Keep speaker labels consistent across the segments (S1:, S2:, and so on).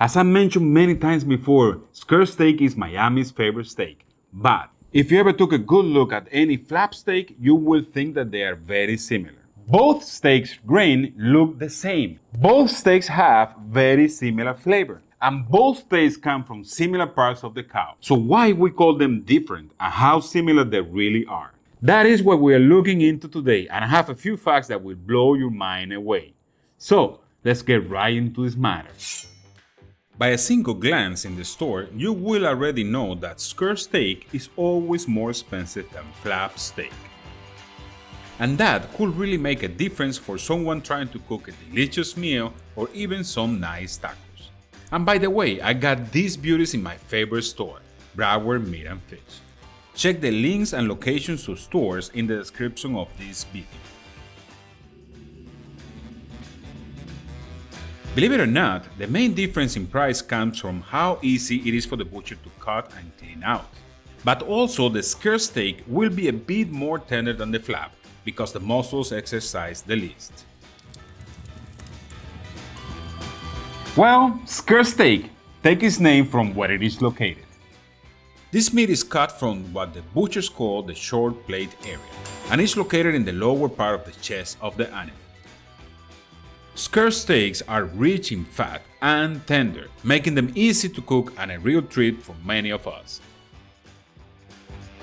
S1: As I mentioned many times before, skirt steak is Miami's favorite steak. But if you ever took a good look at any flap steak, you will think that they are very similar. Both steaks' grain look the same. Both steaks have very similar flavor. And both steaks come from similar parts of the cow. So why we call them different and how similar they really are? That is what we are looking into today, and I have a few facts that will blow your mind away. So let's get right into this matter. By a single glance in the store, you will already know that skirt steak is always more expensive than flap steak. And that could really make a difference for someone trying to cook a delicious meal or even some nice tacos. And by the way, I got these beauties in my favorite store, Broward Meat and Fish. Check the links and locations to stores in the description of this video. Believe it or not, the main difference in price comes from how easy it is for the butcher to cut and clean out. But also the skirt steak will be a bit more tender than the flap because the muscles exercise the least. Well, skirt steak takes its name from where it is located. This meat is cut from what the butchers call the short plate area and is located in the lower part of the chest of the animal. Skirt steaks are rich in fat and tender, making them easy to cook and a real treat for many of us.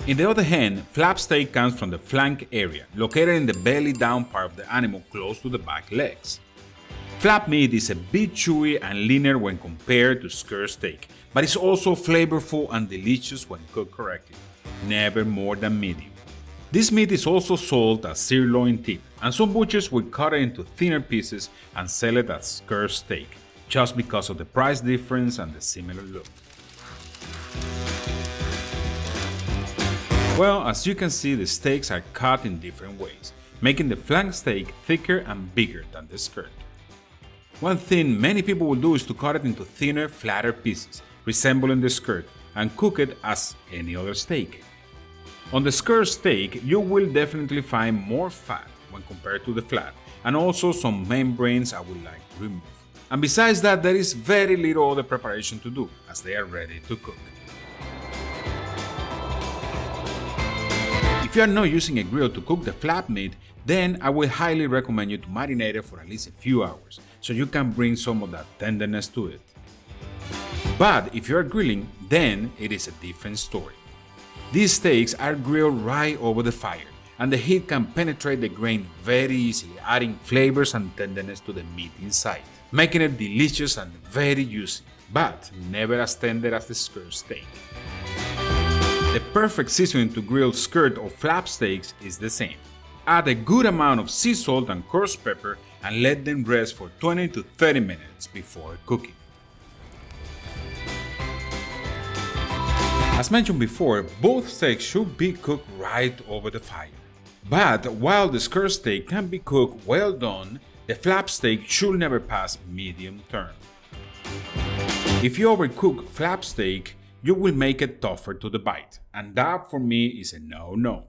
S1: On the other hand, flap steak comes from the flank area, located in the belly down part of the animal close to the back legs. Flap meat is a bit chewy and leaner when compared to skirt steak, but it's also flavorful and delicious when cooked correctly, never more than medium. This meat is also sold as sirloin tip, and some butchers will cut it into thinner pieces and sell it as skirt steak, just because of the price difference and the similar look. Well, as you can see, the steaks are cut in different ways, making the flank steak thicker and bigger than the skirt. One thing many people will do is to cut it into thinner, flatter pieces, resembling the skirt, and cook it as any other steak. On the skirt steak, you will definitely find more fat when compared to the flap, and also some membranes I would like to remove. And besides that, there is very little other preparation to do, as they are ready to cook. If you are not using a grill to cook the flap meat, then I will highly recommend you to marinate it for at least a few hours, so you can bring some of that tenderness to it. But if you are grilling, then it is a different story. These steaks are grilled right over the fire, and the heat can penetrate the grain very easily, adding flavors and tenderness to the meat inside, making it delicious and very juicy, but never as tender as the skirt steak. The perfect seasoning to grill skirt or flap steaks is the same. Add a good amount of sea salt and coarse pepper and let them rest for 20 to 30 minutes before cooking. As mentioned before, both steaks should be cooked right over the fire. But while the skirt steak can be cooked well done, the flap steak should never pass medium term. If you overcook flap steak, you will make it tougher to the bite, and that for me is a no-no.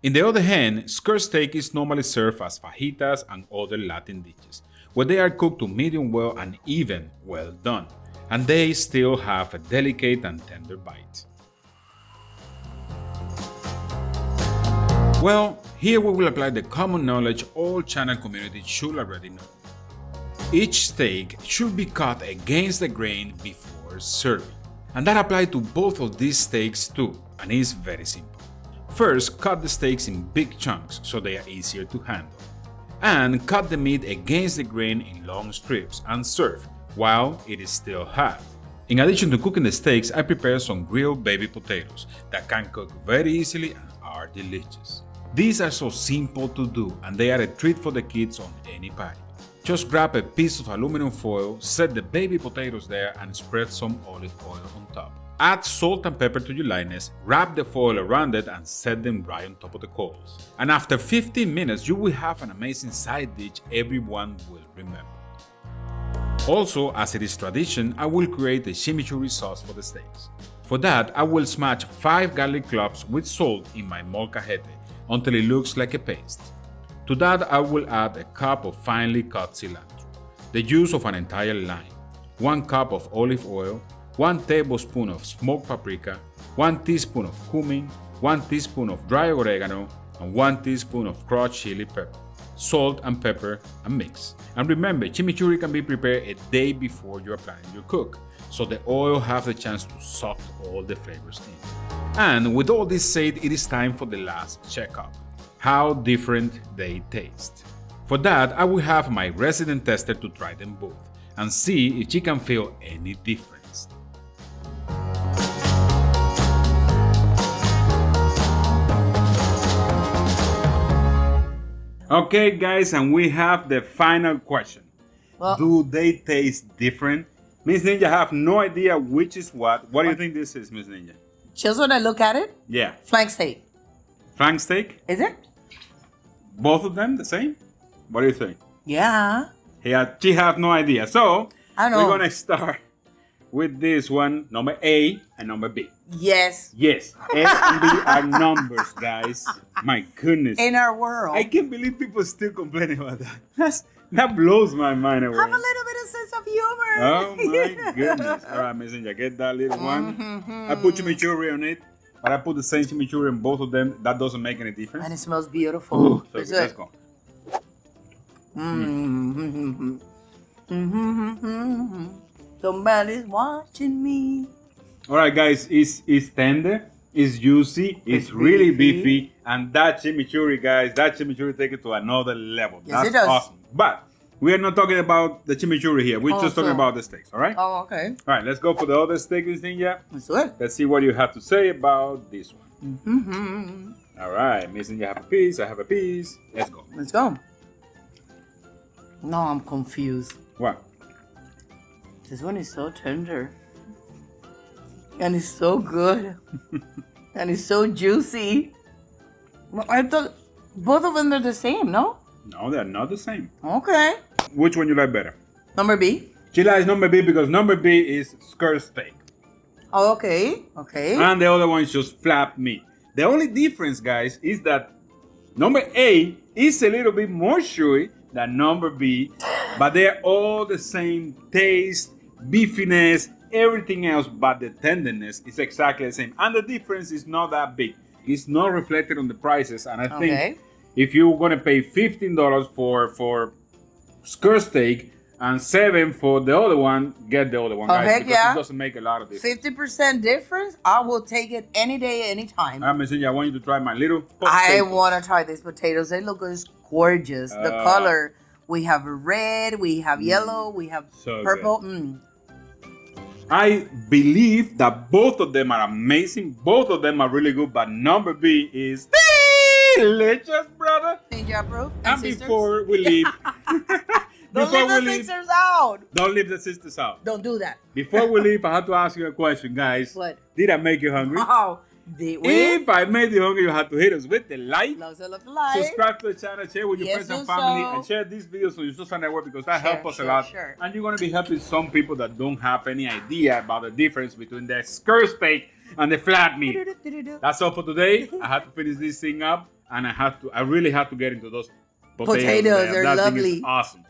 S1: On the other hand, skirt steak is normally served as fajitas and other Latin dishes, where they are cooked to medium well and even well done, and they still have a delicate and tender bite. Well, here we will apply the common knowledge all channel community should already know. Each steak should be cut against the grain before serving. And that applies to both of these steaks too, and is very simple. First, cut the steaks in big chunks so they are easier to handle. And cut the meat against the grain in long strips and serve while it is still hot. In addition to cooking the steaks, I prepared some grilled baby potatoes that can cook very easily and are delicious. These are so simple to do, and they are a treat for the kids on any party. Just grab a piece of aluminum foil, set the baby potatoes there and spread some olive oil on top. Add salt and pepper to your likeness, wrap the foil around it and set them right on top of the coals. And after 15 minutes you will have an amazing side dish everyone will remember. Also, as it is tradition, I will create a chimichurri sauce for the steaks. For that, I will smash 5 garlic cloves with salt in my molcajete until it looks like a paste. To that, I will add a cup of finely cut cilantro, the juice of an entire lime, 1 cup of olive oil, 1 tablespoon of smoked paprika, 1 teaspoon of cumin, 1 teaspoon of dry oregano, and 1 teaspoon of crushed chili pepper. Salt and pepper and mix. And remember, chimichurri can be prepared a day before you are planning your cook, so the oil has the chance to suck all the flavors in. And with all this said, it is time for the last checkup. How different they taste. For that, I will have my resident tester to try them both and see if she can feel any difference. Okay guys, and we have the final question. Well, do they taste different? Miss Ninja, I have no idea which is what. What do you think this is, Miss Ninja?
S2: Just when I look at it?
S1: Yeah.
S2: Flank steak.
S1: Flank steak?
S2: Is it?
S1: Both of them the same? What do you think?
S2: Yeah.
S1: Yeah, she has no idea. So,
S2: I know.
S1: we're gonna start with this one, number A and number B.
S2: Yes.
S1: Yes. A and B are numbers, guys. My goodness.
S2: In our world.
S1: I can't believe people still complaining about that. That blows my mind away.
S2: Have a little bit of sense of humor.
S1: Oh my goodness. All right, Miss Ninja, get that little one. I put chimichurri on it, but I put the same chimichurri in both of them. That doesn't make any difference.
S2: And it smells beautiful.
S1: Ooh, so let's go.
S2: Somebody's watching me.
S1: All right, guys, it's tender, it's juicy, it's really beefy, and that chimichurri, guys, that chimichurri take it to another level.
S2: Yes,
S1: That's awesome. But we are not talking about the chimichurri here. We're just talking about the steaks, all right?
S2: Oh, okay.
S1: All right, let's go for the other steak, Miss Ninja.
S2: Let's do it.
S1: Let's see what you have to say about this one. All right, Miss Ninja have a piece, I have a piece. Let's go.
S2: Let's go. No, I'm confused.
S1: What?
S2: This one is so tender. And it's so good. And it's so juicy. Well, I thought both of them are the same, no?
S1: No, they're not the same.
S2: Okay.
S1: Which one you like better?
S2: Number B.
S1: She likes number B because number B is skirt steak.
S2: Oh, okay. Okay.
S1: And the other one is just flap meat. The only difference, guys, is that number A is a little bit more chewy than number B, but they're all the same taste, beefiness, everything else, but the tenderness is exactly the same. And the difference is not that big. It's not reflected on the prices. And I think if you're going to pay $15 for skirt steak and $7 for the other one, get the other one, guys, because it doesn't make a lot of difference.
S2: 50% difference? I will take it any day, anytime.
S1: I'm Messenger, I want you to try my little potatoes.
S2: I want to try these potatoes. They look gorgeous. The color, we have red, we have yellow, we have purple.
S1: I believe that both of them are amazing. Both of them are really good, but number B is delicious, brother.
S2: Ninja proof.
S1: And before we leave,
S2: don't leave the sisters out.
S1: Don't leave the sisters out.
S2: Don't do that.
S1: Before we leave, I have to ask you a question, guys.
S2: What?
S1: Did I make you hungry?
S2: Oh, did we?
S1: If I made you hungry, you have to hit us with the like.
S2: Like.
S1: Subscribe to the channel, share with your friends and family, and share these videos on your social network because that helps us a lot. And you're going to be helping some people that don't have any idea about the difference between the skirt steak and the flat meat. That's all for today. I have to finish this thing up, and I really have to get into those potatoes.
S2: They're lovely.
S1: Thing is awesome.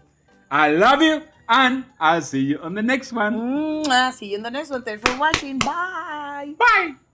S1: I love you, and I'll see you on the next one.
S2: I'll see you in the next one. Thanks for watching. Bye.
S1: Bye.